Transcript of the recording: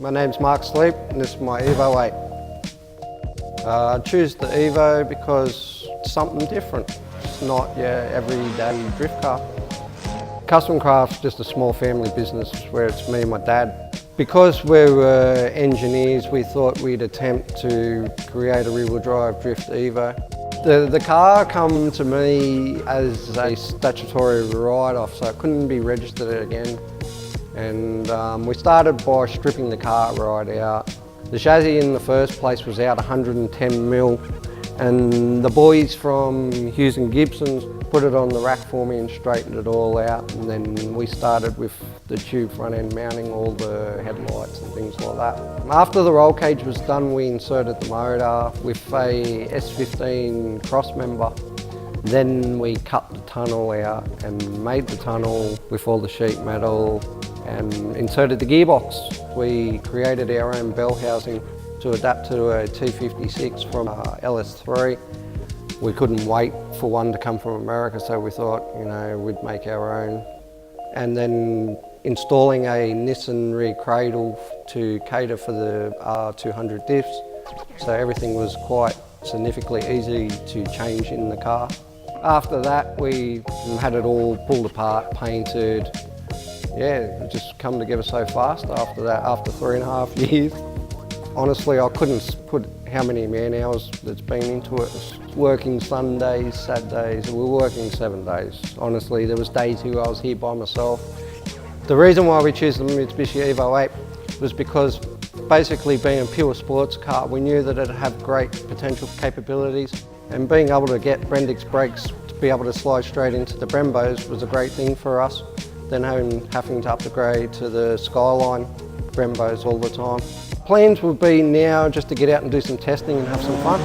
My name's Mark Sleep and this is my Evo I. I choose the Evo because it's something different. It's not your everyday drift car. Kustom Kraft's just a small family business where it's me and my dad. Because we were engineers, we thought we'd attempt to create a rear-wheel drive drift Evo. The car come to me as a statutory write-off, so it couldn't be registered again. And we started by stripping the car right out. The chassis in the first place was out 110 mil, and the boys from Hughes & Gibson's put it on the rack for me and straightened it all out. And then we started with the tube front end mounting all the headlights and things like that. After the roll cage was done, we inserted the motor with a S15 cross member. Then we cut the tunnel out and made the tunnel with all the sheet metal and inserted the gearbox. We created our own bell housing to adapt to a T56 from LS3. We couldn't wait for one to come from America, so we thought, we'd make our own. And then installing a Nissan rear cradle to cater for the R200 diffs. So everything was quite significantly easy to change in the car. After that, we had it all pulled apart, painted. Yeah, it just come together so fast after that, after 3.5 years. Honestly, I couldn't put how many man hours that's been into it. Working Sundays, Saturdays, we were working 7 days. Honestly, there was days where I was here by myself. The reason why we chose the Mitsubishi Evo I was because basically being a pure sports car, we knew that it'd have great potential capabilities, and being able to get Bendix brakes to be able to slide straight into the Brembos was a great thing for us, than having to upgrade to the Skyline Brembos all the time. Plans would be now just to get out and do some testing and have some fun.